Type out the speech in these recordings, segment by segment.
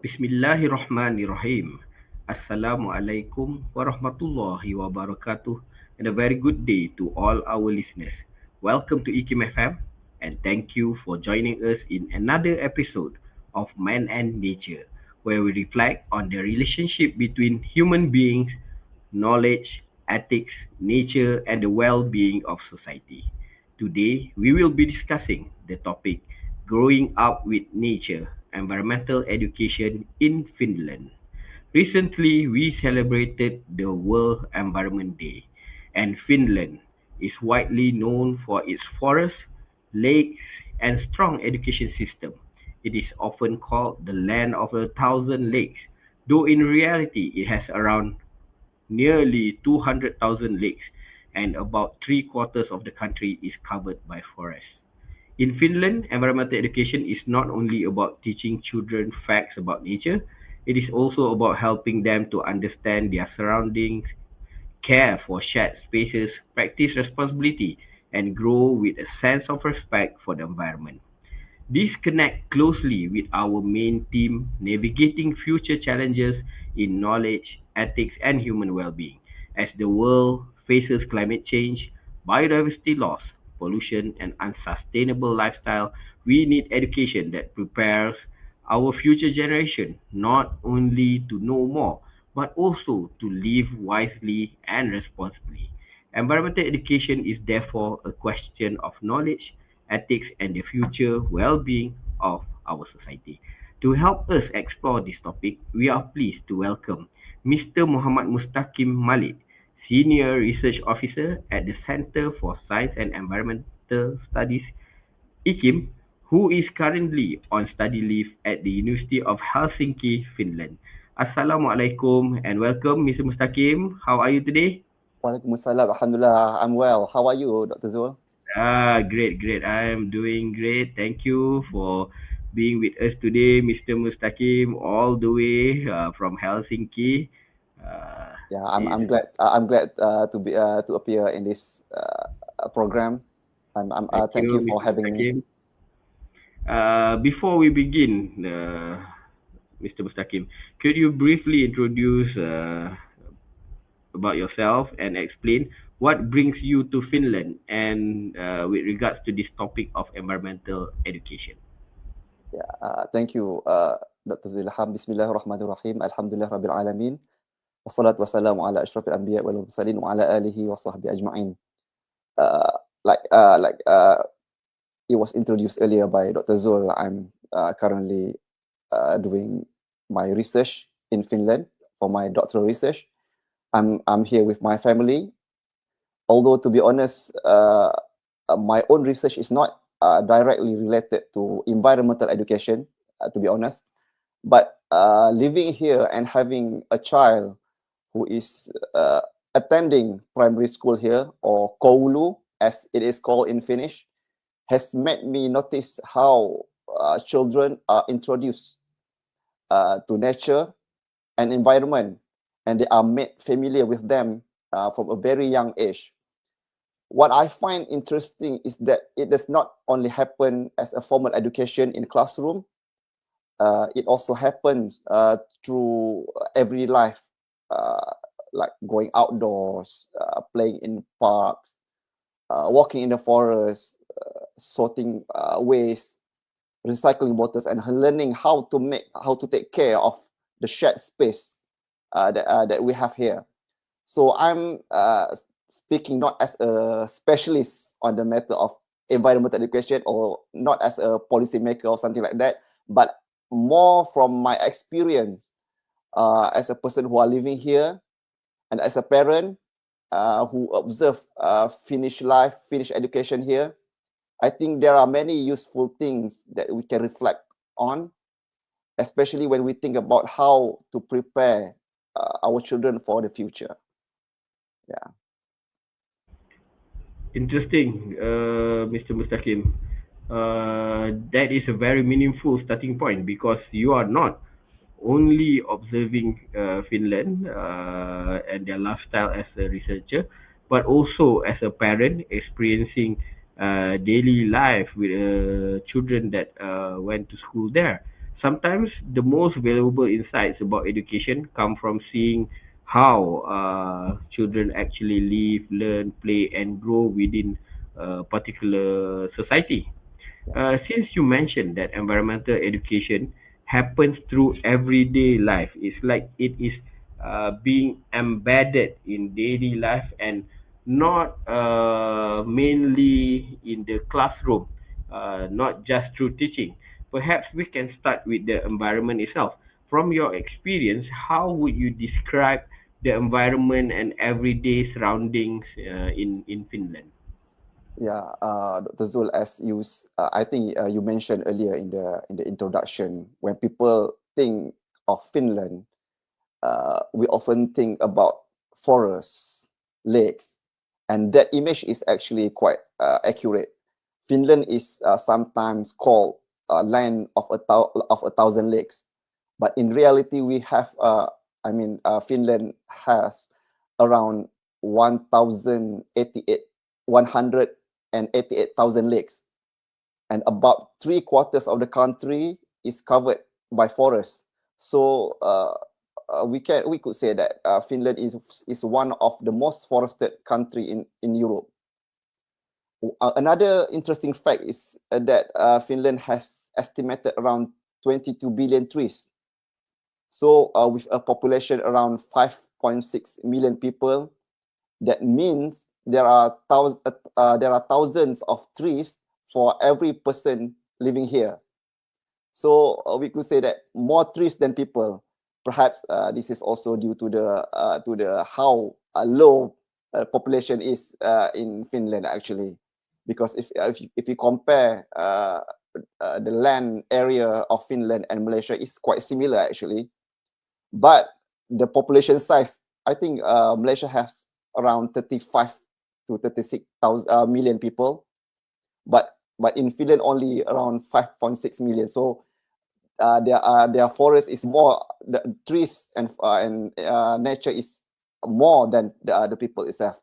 Bismillahirrahmanirrahim. Assalamualaikum warahmatullahi wabarakatuh, and a very good day to all our listeners. Welcome to IKIMfm, and thank you for joining us in another episode of Man and Nature, where we reflect on the relationship between human beings, knowledge, ethics, nature, and the well-being of society. Today, we will be discussing the topic Growing Up with Nature, Environmental Education in Finland. Recently, we celebrated the World Environment Day, and Finland is widely known for its forests, lakes, and strong education system. It is often called the land of a thousand lakes, though in reality it has around nearly 200,000 lakes, and about three quarters of the country is covered by forests. In Finland, environmental education is not only about teaching children facts about nature, it is also about helping them to understand their surroundings, care for shared spaces, practice responsibility, and grow with a sense of respect for the environment. These connect closely with our main theme, navigating future challenges in knowledge, ethics, and human well-being. As the world faces climate change, biodiversity loss, pollution, and unsustainable lifestyle, we need education that prepares our future generation not only to know more, but also to live wisely and responsibly. Environmental education is therefore a question of knowledge, ethics, and the future well-being of our society. To help us explore this topic, we are pleased to welcome Mr. Muhammad Mustaqim Malek, Senior Research Officer at the Center for Science and Environmental Studies, IKIM, who is currently on study leave at the University of Helsinki, Finland. Assalamualaikum and welcome, Mr. Mustaqim. How are you today? Waalaikumsalam. Alhamdulillah, I'm well. How are you, Dr. Zul? Great. I am doing great. Thank you for being with us today, Mr. Mustaqim, all the way from Helsinki. Uh, Yeah, it's, I'm glad to appear in this program. Thank Thank you, you for Mr. having me. Mustaqim. Before we begin, Mr. Mustaqim, could you briefly introduce about yourself and explain what brings you to Finland and with regards to this topic of environmental education? Yeah, thank you, Dr. Zul Ilham. Bismillahirrahmanirrahim. Alhamdulillah Rabbil Alamin. Wassalatu wassalamu ala ashrafil anbiya wal mursalin wa ala alihi wa sahbihi ajma'in. Uh, like it was introduced earlier by Dr. Zul, I'm currently doing my research in Finland for my doctoral research. I'm here with my family. Although to be honest, my own research is not directly related to environmental education. To be honest, but living here and having a child who is attending primary school here, or koulu as it is called in Finnish, has made me notice how children are introduced to nature and environment, and they are made familiar with them from a very young age. What I find interesting is that it does not only happen as a formal education in classroom, it also happens through everyday life, uh, like going outdoors, playing in parks, walking in the forest, sorting waste, recycling bottles, and learning how to take care of the shared space that we have here. So I'm speaking not as a specialist on the matter of environmental education, or not as a policymaker or something like that, but more from my experience as a person who are living here, and as a parent who observe Finnish life, Finnish education here. I think there are many useful things that we can reflect on, especially when we think about how to prepare our children for the future. Yeah. Interesting, Mr. Mustaqim. That is a very meaningful starting point because you are not only observing Finland and their lifestyle as a researcher, but also as a parent experiencing daily life with children that went to school there. sometimes the most valuable insights about education come from seeing how children actually live, learn, play, and grow within a particular society. Yes. Since you mentioned that environmental education happens through everyday life, it's like it is being embedded in daily life and not mainly in the classroom, not just through teaching. Perhaps we can start with the environment itself. From your experience, how would you describe the environment and everyday surroundings in Finland? Yeah, Dr. Zul, I think you mentioned earlier in the introduction, when people think of Finland, we often think about forests, lakes, and that image is actually quite accurate. Finland is sometimes called land of of a thousand lakes, but in reality, Finland has around 188,000 lakes, and about three quarters of the country is covered by forests. So we could say that Finland is one of the most forested country in Europe. Another interesting fact is that Finland has estimated around 22 billion trees. So with a population around 5.6 million people, that means there are thousands of trees for every person living here. So we could say that more trees than people. Perhaps this is also due to the how low population is in Finland actually, because if you compare the land area of Finland and Malaysia is quite similar actually, but the population size, I think Malaysia has around 35 to 36,000 million people, but in Finland only around 5.6 million. So their forest is more, the trees and nature is more than the people itself.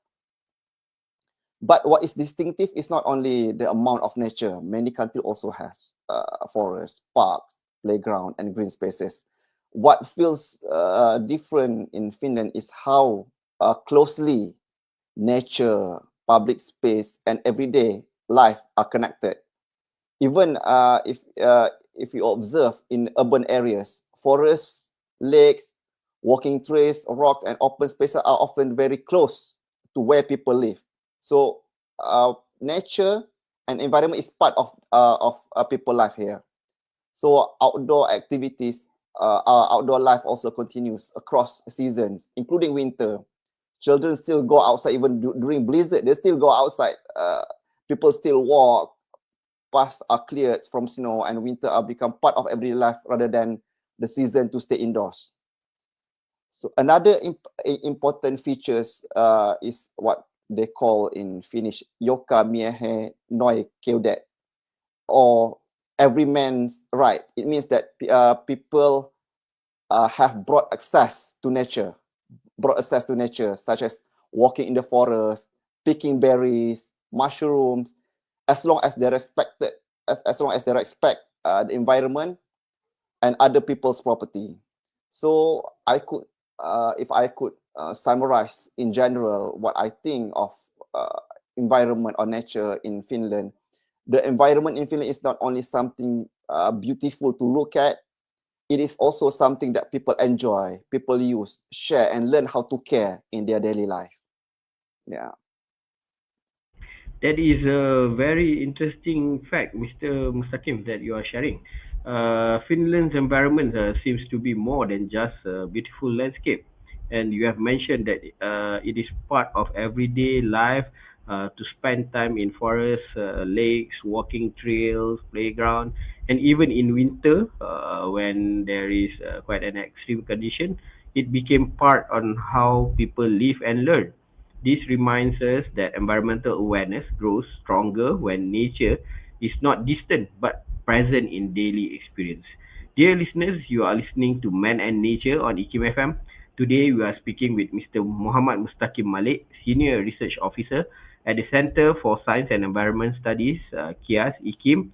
But what is distinctive is not only the amount of nature. Many countries also has forests, parks, playground, and green spaces. What feels different in Finland is how closely nature, public space, and everyday life are connected. Even if you observe in urban areas, forests, lakes, walking trails, rocks, and open spaces are often very close to where people live. So nature and environment is part of people life here. So outdoor activities, our outdoor life also continues across seasons, including winter. Children still go outside even during blizzard. They still go outside. People still walk. Paths are cleared from snow, and winter are become part of everyday life rather than the season to stay indoors. So another important features is what they call in Finnish "joka miehen oikeudet," or every man's right. It means that people have broad access to nature, such as walking in the forest, picking berries, mushrooms, as long as they respected, as long as they respect the environment and other people's property. So if I could summarize in general what I think of environment or nature in Finland, the environment in Finland is not only something beautiful to look at, it is also something that people enjoy, people use, share, and learn how to care in their daily life. Yeah. That is a very interesting fact, Mr. Mustaqim, that you are sharing. Finland's environment seems to be more than just a beautiful landscape. And you have mentioned that it is part of everyday life to spend time in forests, lakes, walking trails, playground, and even in winter, when there is quite an extreme condition, it became part on how people live and learn. This reminds us that environmental awareness grows stronger when nature is not distant but present in daily experience. Dear listeners, you are listening to Man and Nature on IKIMfm. Today we are speaking with Mr. Muhammad Mustaqim Malek, Senior Research Officer at the Center for Science and Environment Studies, KIAS, IKIM,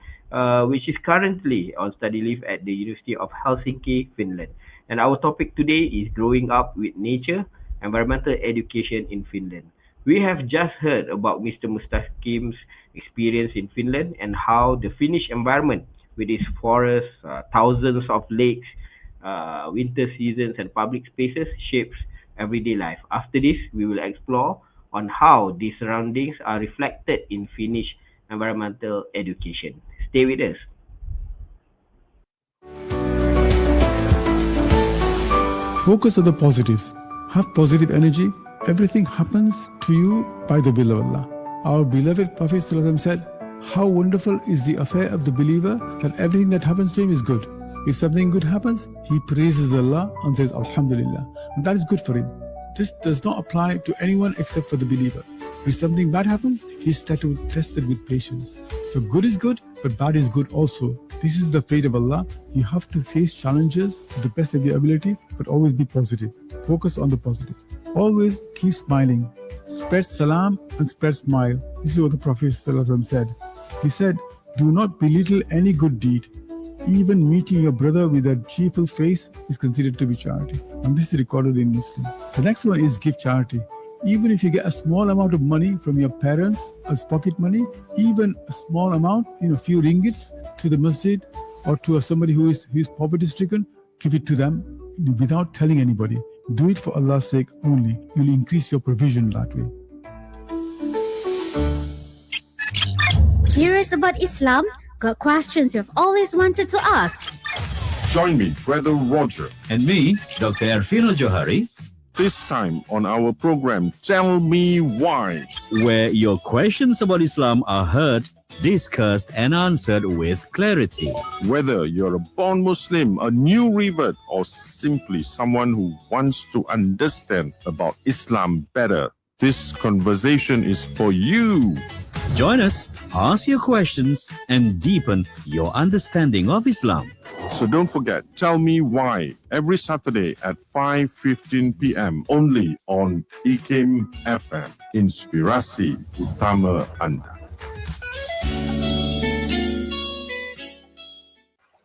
which is currently on study leave at the University of Helsinki, Finland. And our topic today is growing up with nature, environmental education in Finland. We have just heard about Mr. Mustaqim's experience in Finland and how the Finnish environment, with its forests, thousands of lakes, winter seasons, and public spaces, shapes everyday life. After this, we will explore on how these surroundings are reflected in Finnish environmental education. Stay with us. Focus on the positives. Have positive energy. Everything happens to you by the will of Allah. Our beloved Prophet ﷺ said, how wonderful is the affair of the believer that everything that happens to him is good. If something good happens, he praises Allah and says, Alhamdulillah. And that is good for him. This does not apply to anyone except for the believer. If something bad happens, he is tested with patience. So good is good, but bad is good also. This is the fate of Allah. You have to face challenges to the best of your ability, but always be positive. Focus on the positive. Always keep smiling. Spread salam and spread smile. This is what the Prophet ﷺ said. He said, do not belittle any good deed. Even meeting your brother with a cheerful face is considered to be charity. And this is recorded in Muslim. The next one is give charity. Even if you get a small amount of money from your parents as pocket money, even a small amount, a few ringgits to the masjid or to somebody who is poverty stricken, give it to them without telling anybody. Do it for Allah's sake only. You'll increase your provision that way. Curious about Islam? Got questions you've always wanted to ask? Join me, Brother Roger, and me, Dr. Arfino Johari, this time on our program, Tell Me Why, where your questions about Islam are heard, discussed, and answered with clarity. Whether you're a born Muslim, a new revert, or simply someone who wants to understand about Islam better, this conversation is for you. Join us, ask your questions, and deepen your understanding of Islam. So don't forget, Tell Me Why, every Saturday at 5:15 p.m. only on IKIMfm. Inspirasi utama anda.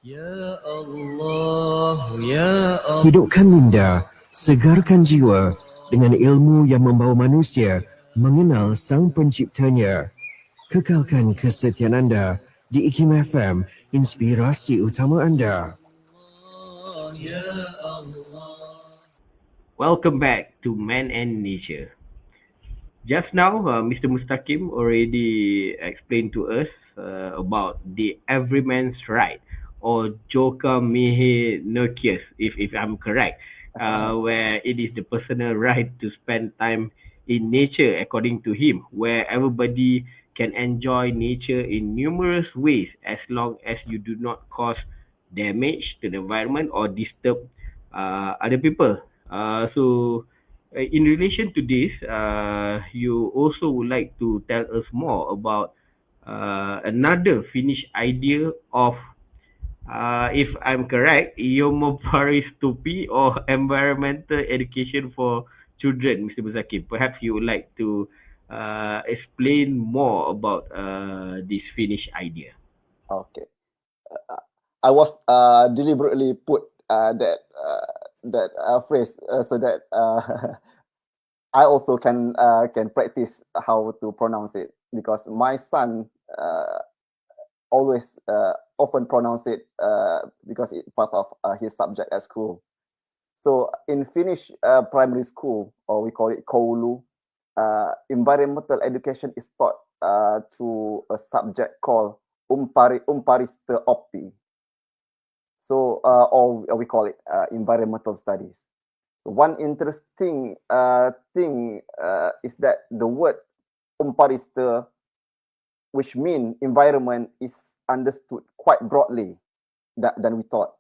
Ya Allah, Ya Allah. Hidupkan minda, segarkan jiwa dengan ilmu yang membawa manusia mengenal Sang Penciptanya. Kekalkan kesetiaan anda di IKIM FM, inspirasi utama anda. Welcome back to Man and Nature. Just now, Mr. Mustaqim already explained to us about the everyman's right, or Joka Mihe Nokias, if I'm correct, where it is the personal right to spend time in nature according to him, where everybody can enjoy nature in numerous ways as long as you do not cause damage to the environment or disturb other people. In relation to this, you also would like to tell us more about another Finnish idea of, if I'm correct, Iomoparistopi, or environmental education for children, Mr. Mustaqim. Perhaps you would like to explain more about this Finnish idea. Okay. I was deliberately put that phrase so that I also can practice how to pronounce it, because my son always often pronounce it because it's part of his subject at school. So in Finnish primary school, or we call it koulu, environmental education is taught through a subject called umparista oppi. So, or we call it environmental studies. So one interesting thing is that the word umparista, which means environment, is understood quite broadly than we thought.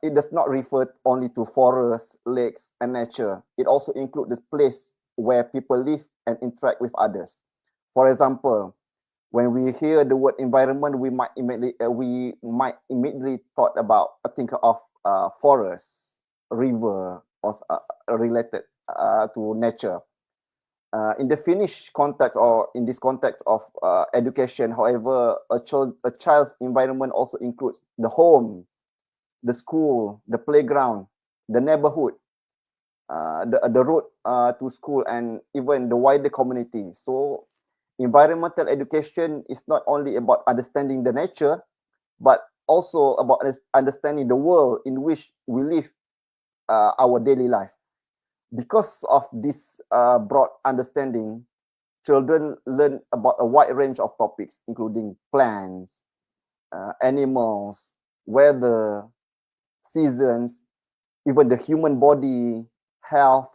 It does not refer only to forests, lakes, and nature. It also includes this place where people live and interact with others. For example, when we hear the word environment, we might immediately think of forests, river, or related to nature. In the Finnish context, or in this context of education, however, a child's environment also includes the home, the school, the playground, the neighborhood, the road to school, and even the wider community. So environmental education is not only about understanding the nature, but also about understanding the world in which we live our daily life. Because of this broad understanding, children learn about a wide range of topics, including plants, animals, weather, seasons, even the human body, health,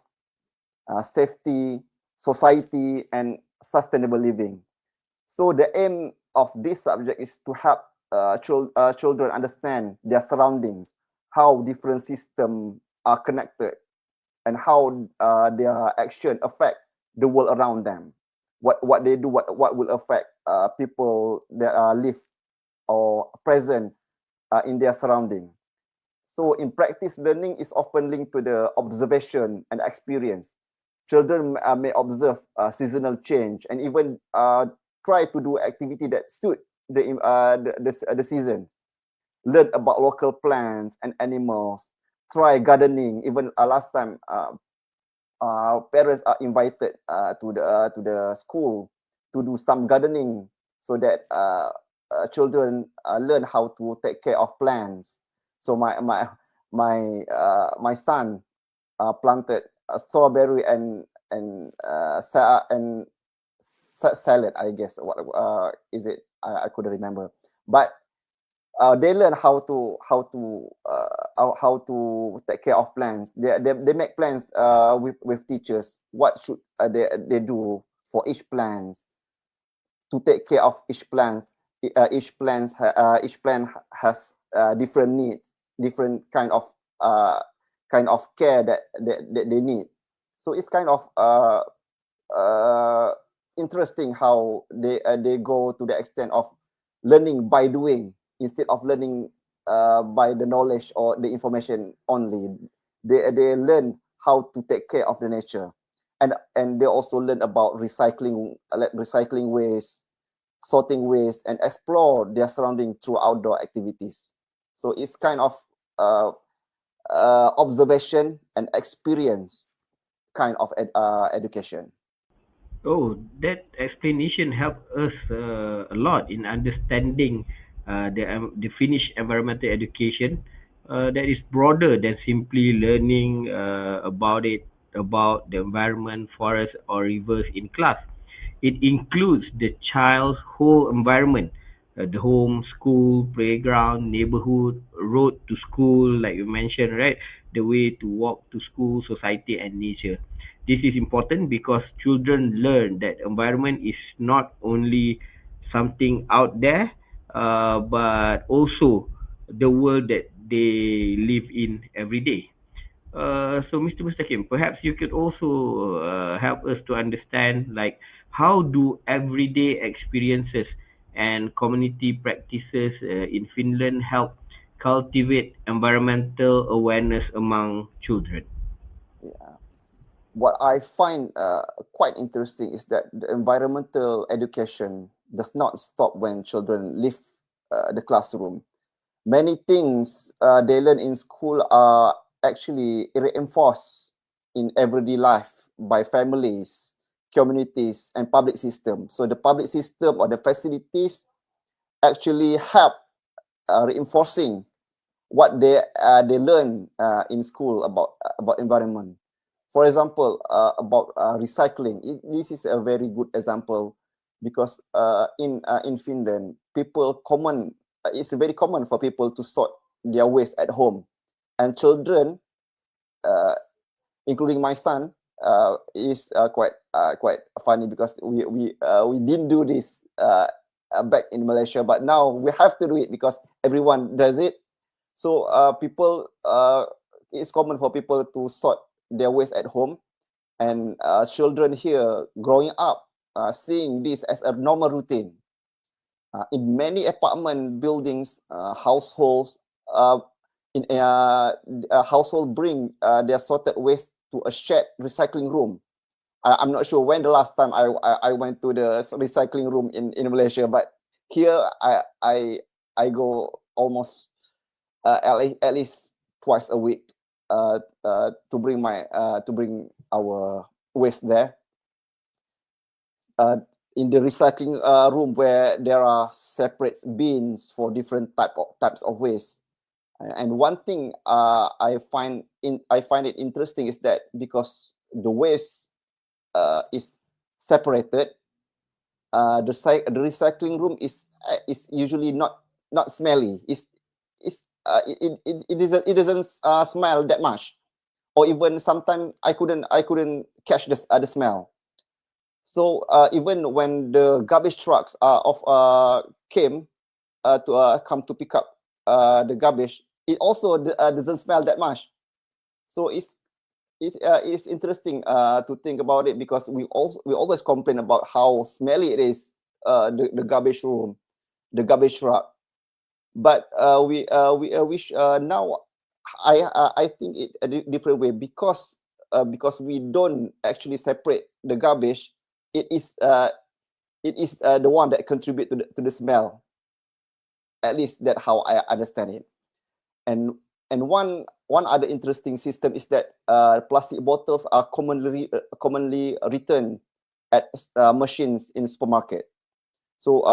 safety, society, and sustainable living. So the aim of this subject is to help children understand their surroundings, how different systems are connected, and how their action affect the world around them. What they do, what will affect people that live or present in their surrounding. So in practice, learning is often linked to the observation and experience. Children may observe seasonal change and even try to do activity that suit the season. Learn about local plants and animals. Try gardening. Even last time, parents are invited to the school to do some gardening so that children learn how to take care of plants. So my son planted a strawberry and salad, I guess. What is it? I couldn't remember. But they learn how to take care of plants. They make plans with teachers. What should they do for each plant to take care of each plant? Each plant has different needs, different kind of care that they need. So it's kind of interesting how they go to the extent of learning by doing instead of learning by the knowledge or the information only. They learn how to take care of the nature, and they also learn about recycling waste, sorting waste, and explore their surrounding through outdoor activities. So it's kind of observation and experience kind of education. Oh, that explanation helped us a lot in understanding the Finnish environmental education that is broader than simply learning about the environment, forest, or rivers in class. It includes the child's whole environment, the home, school, playground, neighborhood, road to school, like you mentioned, right? The way to walk to school, society, and nature. This is important because children learn that environment is not only something out there, but also the world that they live in every day. So Mr. Mustaqim, perhaps you could also help us to understand, like, how do everyday experiences and community practices in Finland help cultivate environmental awareness among children? Yeah. What I find quite interesting is that the environmental education does not stop when children leave the classroom. Many things they learn in school are actually reinforced in everyday life by families, communities, and public system. So the public system or the facilities actually help reinforcing what they learn in school about environment. For example, about recycling. This is a very good example because in Finland, it's very common for people to sort their waste at home, and children, uh, including my son, is quite funny because we didn't do this back in Malaysia, but now we have to do it because everyone does it. So it's common for people to sort their waste at home, and children here growing up seeing this as a normal routine. In many apartment buildings, households in household bring their sorted waste to a shared recycling room, I'm not sure when the last time I went to the recycling room in Malaysia, but here I go almost at least twice a week to bring our waste there. In the recycling room where there are separate bins for different types of waste. And one thing I find it interesting is that because the waste is separated, the recycling room is usually not smelly. It doesn't smell that much, or even sometimes I couldn't catch the smell. So even when the garbage trucks came to come to pick up the garbage, it also doesn't smell that much. So it's interesting to think about it, because we always complain about how smelly it is, the garbage room, the garbage truck. But we wish now I think it a different way, because we don't actually separate the garbage. It is the one that contribute to the smell. At least that's how I understand it. And one other interesting system is that plastic bottles are commonly returned at machines in supermarket. So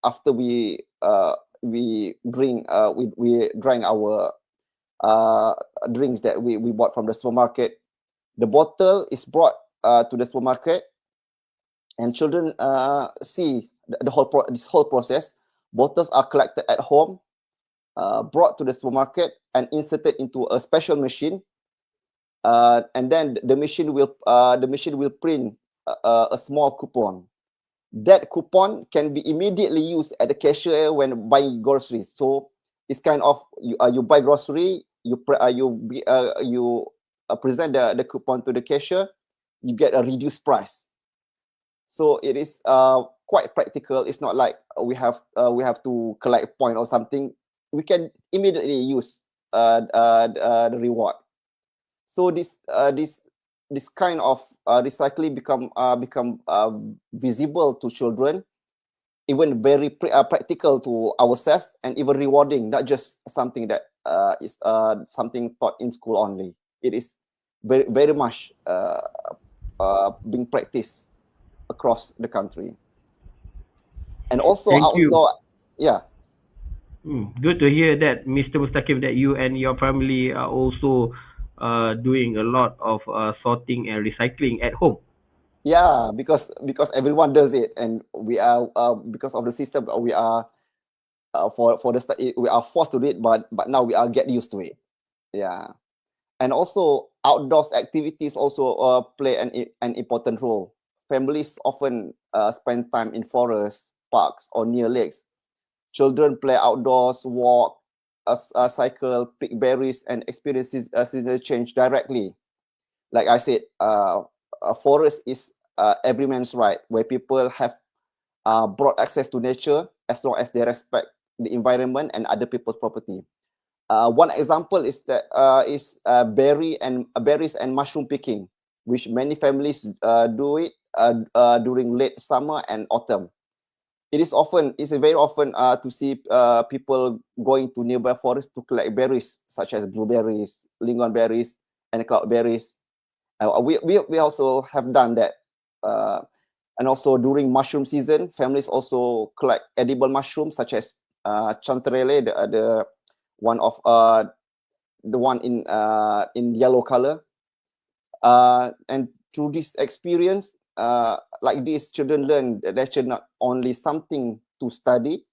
after we drink our drinks that we bought from the supermarket, the bottle is brought to the supermarket, and children see this whole process. Bottles are collected at home, brought to the supermarket, and inserted into a special machine, and then the machine will print a small coupon. That coupon can be immediately used at the cashier when buying groceries. So it's kind of you buy grocery, you present the coupon to the cashier, you get a reduced price. So it is quite practical. It's not like we have to collect a point or something. We can immediately use the reward. So this kind of recycling become visible to children, even very practical to ourselves, and even rewarding. Not just something that is something taught in school only. It is very much being practiced across the country, and also Thank you. outdoor. Yeah. Good to hear that, Mr. Mustaqim, that you and your family are also doing a lot of sorting and recycling at home. Yeah, because everyone does it, and we are because of the system, we are we are forced to do it, but now we are get used to it. Yeah. And also outdoors activities also play an important role. Families often spend time in forests, parks, or near lakes. Children play outdoors, walk, cycle, pick berries, and experiences seasonal change directly. Like I said, a forest is every man's right, where people have broad access to nature as long as they respect the environment and other people's property. One example is that berries and mushroom picking, which many families do it during late summer and autumn. It's very often to see people going to nearby forests to collect berries such as blueberries, lingonberries, and cloudberries. We also have done that. And also during mushroom season, families also collect edible mushrooms such as chanterelle, the one of the one in yellow color. And through this experience, like this, children learn that nature not only something to study,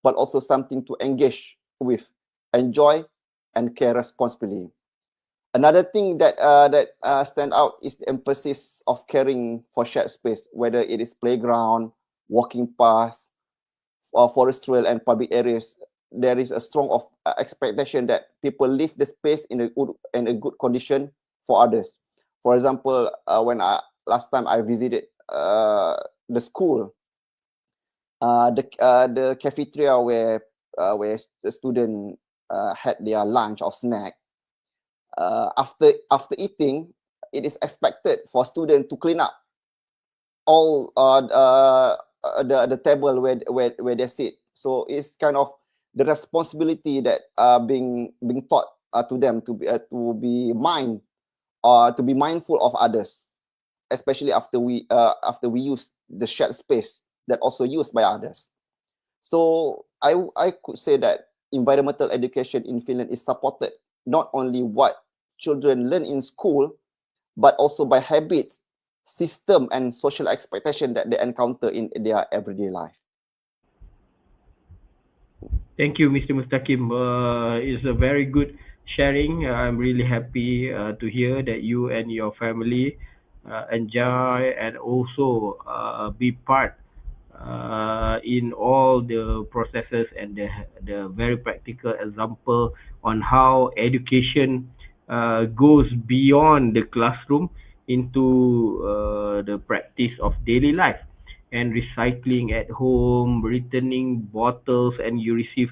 but also something to engage with, enjoy, and care responsibly. Another thing that stand out is the emphasis of caring for shared space, whether it is playground, walking paths, or forest trail and public areas. There is a strong expectation that people leave the space in a good condition for others. For example, when last time I visited the school, the cafeteria where the student had their lunch or snack. After eating, it is expected for students to clean up all the table where they sit. So it's kind of the responsibility that being taught to them to be mindful of others, especially after we use the shared space that also used by others. So I could say that environmental education in Finland is supported not only what children learn in school, but also by habits, system, and social expectation that they encounter in their everyday life. Thank you, Mr. Mustaqim. It's a very good sharing. I'm really happy to hear that you and your family enjoy and also be part in all the processes and the very practical example on how education goes beyond the classroom into the practice of daily life and recycling at home, returning bottles, and you receive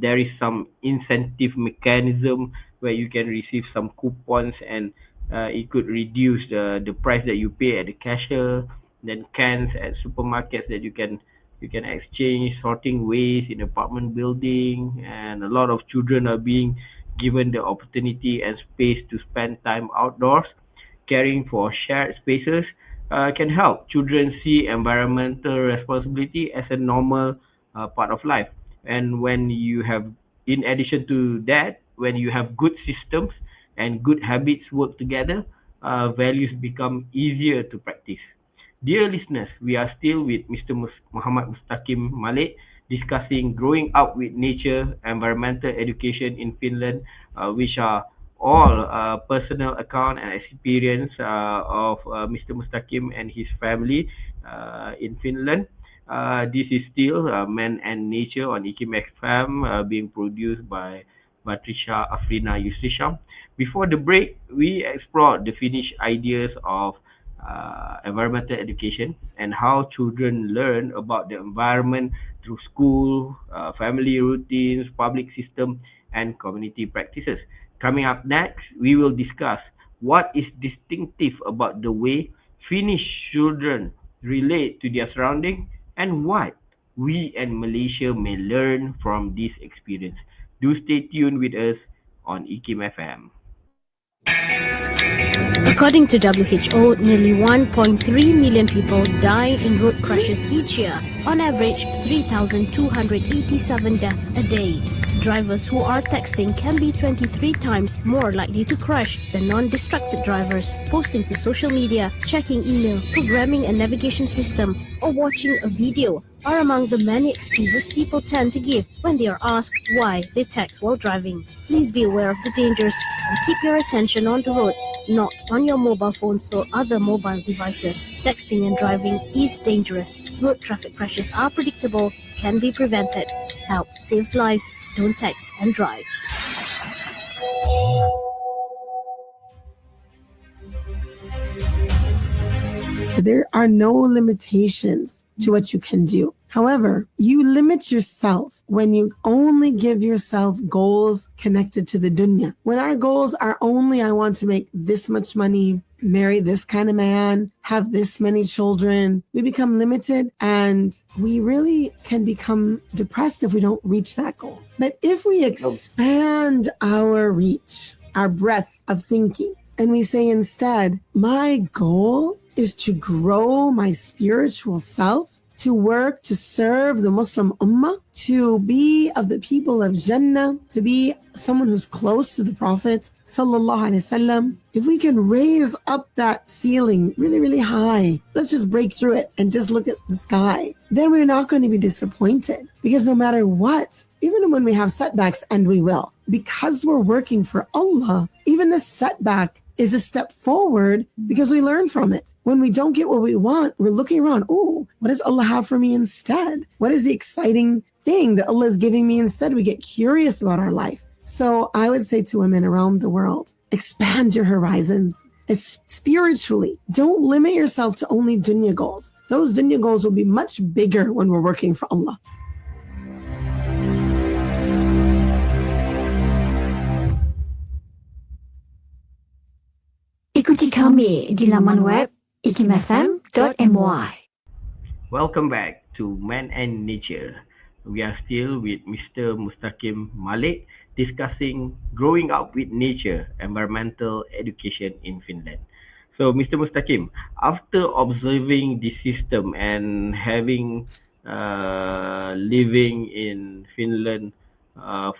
there is some incentive mechanism where you can receive some coupons and it could reduce the price that you pay at the cashier. Then cans at supermarkets that you can exchange, sorting waste in apartment building, and a lot of children are being given the opportunity and space to spend time outdoors. Caring for shared spaces can help children see environmental responsibility as a normal part of life. And when you have, in addition to that, when you have good systems and good habits work together, values become easier to practice. Dear listeners, we are still with Mr. Muhammad Mustaqim Malek discussing growing up with nature, environmental education in Finland, which are all personal account and experience of Mr. Mustaqim and his family in Finland. This is still Man and Nature on IKIMfm being produced by Patricia Afrina Yusrisham. Before the break, we explored the Finnish ideas of environmental education and how children learn about the environment through school, family routines, public system, and community practices. Coming up next, we will discuss what is distinctive about the way Finnish children relate to their surrounding and what we and Malaysia may learn from this experience. Do stay tuned with us on IKIM FM. According to WHO, nearly 1.3 million people die in road crashes each year, on average 3,287 deaths a day. Drivers who are texting can be 23 times more likely to crash than non-distracted drivers. Posting to social media, checking email, programming a navigation system, or watching a video are among the many excuses people tend to give when they are asked why they text while driving. Please be aware of the dangers and keep your attention on the road, not on your mobile phones or other mobile devices. Texting and driving is dangerous. Road traffic crashes are predictable, can be prevented. Help saves lives. Don't text and drive. There are no limitations to what you can do. However, you limit yourself when you only give yourself goals connected to the dunya. When our goals are only, I want to make this much money, marry this kind of man, have this many children, we become limited and we really can become depressed if we don't reach that goal. But if we expand our reach, our breadth of thinking, and we say instead, my goal is to grow my spiritual self, to work to serve the Muslim Ummah, to be of the people of Jannah, to be someone who's close to the Prophet Sallallahu Alaihi Wasallam. If we can raise up that ceiling really, really high, let's just break through it and just look at the sky, then we're not going to be disappointed. Because no matter what, even when we have setbacks, and we will, because we're working for Allah, even the setback is a step forward because we learn from it. When we don't get what we want, we're looking around, oh, what does Allah have for me instead? What is the exciting thing that Allah is giving me instead? We get curious about our life. So I would say to women around the world, expand your horizons spiritually. Don't limit yourself to only dunya goals. Those dunya goals will be much bigger when we're working for Allah. Écoutez kami di laman web IKIMfm.my. Welcome back to Man and Nature. We are still with Mr. Mustaqim Malek discussing growing up with nature, environmental education in Finland. So, Mr. Mustaqim, after observing the system and having living in Finland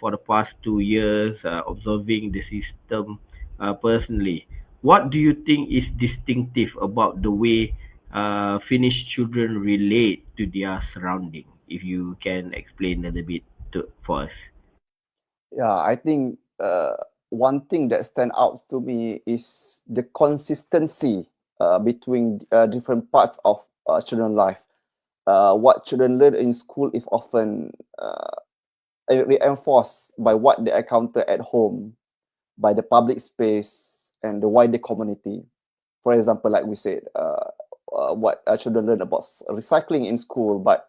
for the past 2 years, observing the system personally, what do you think is distinctive about the way Finnish children relate to their surrounding? If you can explain a little bit for us. Yeah, I think one thing that stand out to me is the consistency between different parts of children life. What children learn in school is often reinforced by what they encounter at home, by the public space and the wider community. For example, like we said, what children learn about recycling in school, but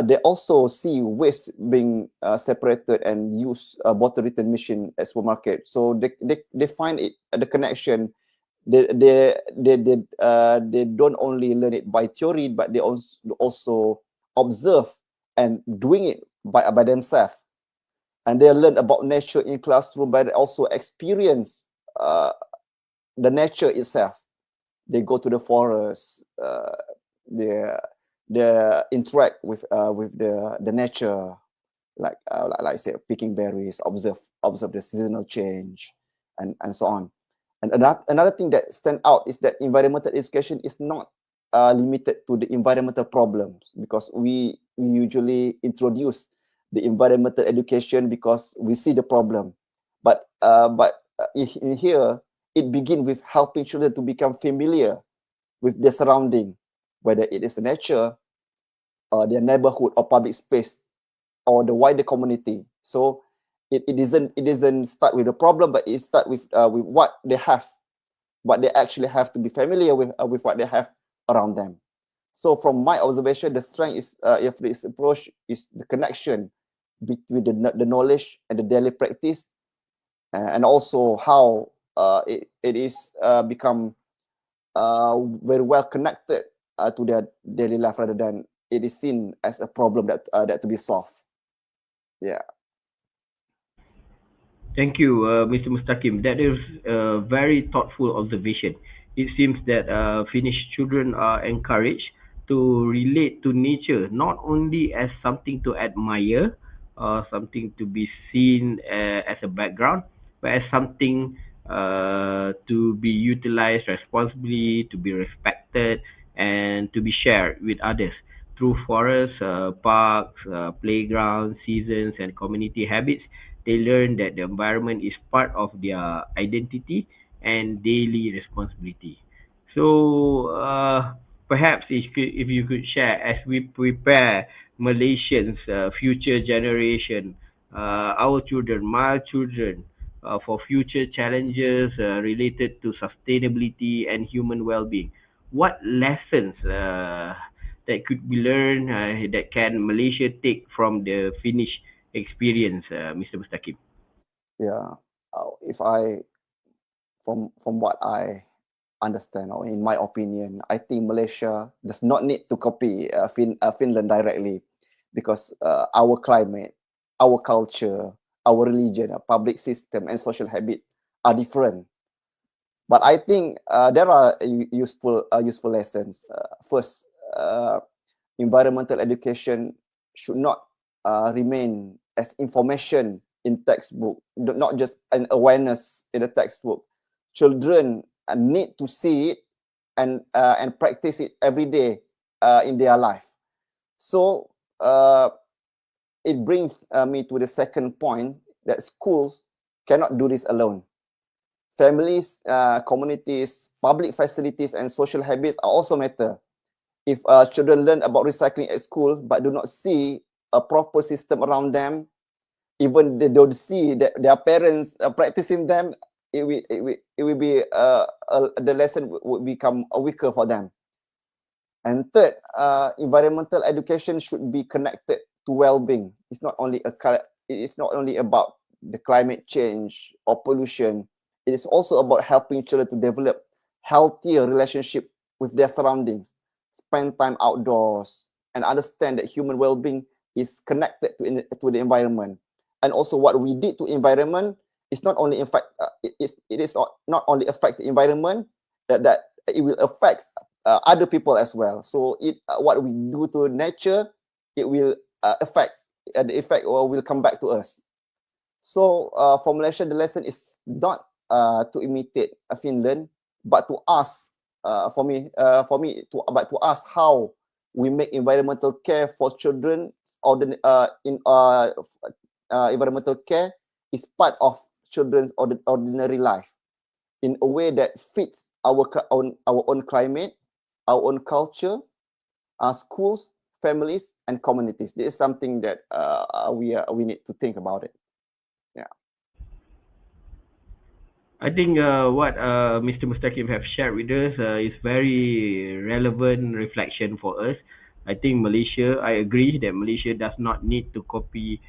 they also see waste being separated and use bottle return machine at supermarket. So they find it the connection. They don't only learn it by theory, but they also observe and doing it by themselves. And they learn about nature in classroom, but they also experience the nature itself. They go to the forest. They interact with the nature, like I said, picking berries, observe the seasonal change, and so on. And another thing that stand out is that environmental education is not limited to the environmental problems, because we usually introduce the environmental education because we see the problem, but in here it begins with helping children to become familiar with their surrounding, whether it is nature, their neighborhood or public space, or the wider community. So it doesn't start with the problem, but it start with what they have, what they actually have to be familiar with what they have around them. So from my observation, the strength is of this approach is the connection between the knowledge and the daily practice, and also how it is become very well connected to their daily life, rather than it is seen as a problem that to be solved. Yeah. Thank you, Mr. Mustaqim. That is a very thoughtful observation. It seems that Finnish children are encouraged to relate to nature not only as something to admire or something to be seen as a background, but as something to be utilized responsibly, to be respected, and to be shared with others through forests, parks, playgrounds, seasons, and community habits. They learn that the environment is part of their identity and daily responsibility. So, perhaps if you could share, as we prepare Malaysians' future generation, our children, my children, for future challenges related to sustainability and human well-being, what lessons that could be learned that can Malaysia take from the Finnish experience, Mr. Mustaqim? Yeah. If I from what I understand, or in my opinion, I think Malaysia does not need to copy Finland directly, because our climate, our culture, our religion, our public system, and social habits are different. But I think there are useful lessons. First, environmental education should not remain as information in textbook, not just an awareness in the textbook. Children need to see it and practice it every day in their life. So it brings me to the second point, that schools cannot do this alone. Families, communities, public facilities, and social habits are also matter. If children learn about recycling at school but do not see a proper system around them, even they don't see that their parents practicing them, it will be the lesson would become weaker for them. And third, environmental education should be connected to well-being. It's not only about the climate change or pollution. It is also about helping children to develop healthier relationship with their surroundings, spend time outdoors, and understand that human well-being is connected to the environment. And also what we did to environment is not only it is not only affect the environment, that it will affect other people as well. So what we do to nature, it will affect the effect or will come back to us. So for Malaysia, the lesson is not to imitate Finland, but to ask but to ask how we make environmental care for children environmental care is part of children's ordinary life in a way that fits our own climate, our own culture, our schools, families, and communities. This is something that we need to think about it. Yeah. I think what Mr. Mustaqim have shared with us is very relevant reflection for us. I think Malaysia, I agree that Malaysia does not need to copy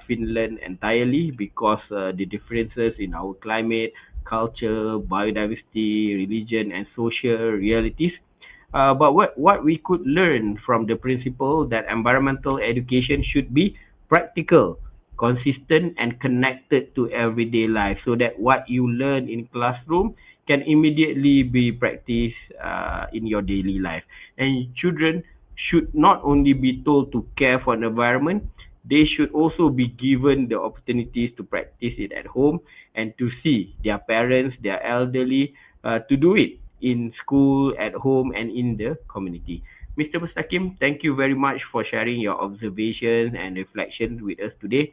Finland entirely because the differences in our climate, culture, biodiversity, religion, and social realities. But what we could learn from the principle that environmental education should be practical, consistent, and connected to everyday life, so that what you learn in classroom can immediately be practiced in your daily life. And children should not only be told to care for the environment, they should also be given the opportunities to practice it at home and to see their parents, their elderly, to do it in school, at home, and in the community. Mr. Mustaqim, thank you very much for sharing your observations and reflections with us today.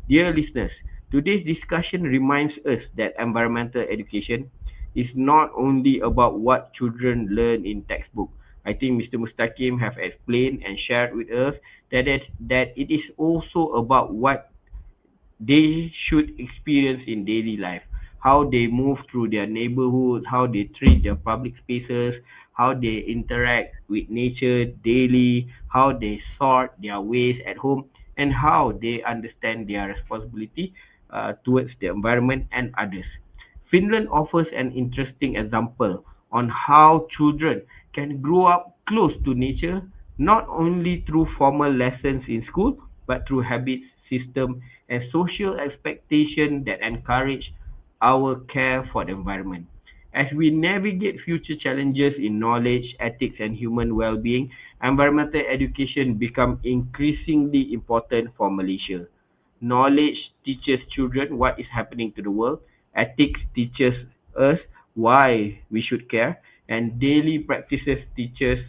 Dear listeners, today's discussion reminds us that environmental education is not only about what children learn in textbook. I think Mr. Mustaqim have explained and shared with us that it is also about what they should experience in daily life, how they move through their neighborhood, how they treat their public spaces, how they interact with nature daily, how they sort their waste at home, and how they understand their responsibility towards the environment and others. Finland offers an interesting example on how children can grow up close to nature, not only through formal lessons in school, but through habits, system, and social expectation that encourage our care for the environment. As we navigate future challenges in knowledge, ethics, and human well-being, environmental education become increasingly important for Malaysia. Knowledge teaches children what is happening to the world. Ethics teaches us why we should care. And daily practices teaches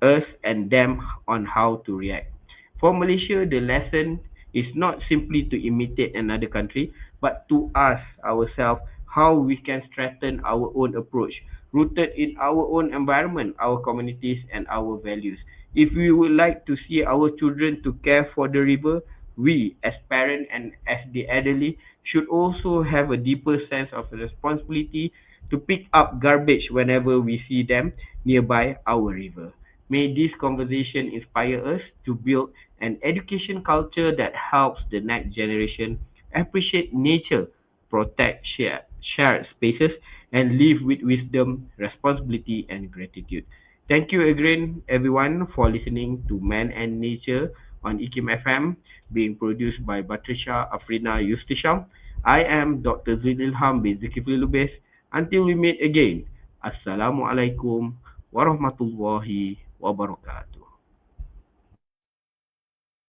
us and them on how to react. For Malaysia, the lesson is not simply to imitate another country, but to ask ourselves how we can strengthen our own approach, rooted in our own environment, our communities, and our values. If we would like to see our children to care for the river, we, as parents and as the elderly, should also have a deeper sense of responsibility to pick up garbage whenever we see them nearby our river. May this conversation inspire us to build an education culture that helps the next generation appreciate nature, protect shared spaces, and live with wisdom, responsibility, and gratitude. Thank you again, everyone, for listening to Man and Nature on IKIM FM, being produced by Batrisha Afrina Yustisham. I am Dr. Zul Ilham bin Zulkiflee Lubes. Until we meet again, Assalamualaikum warahmatullahi wabarakatuh.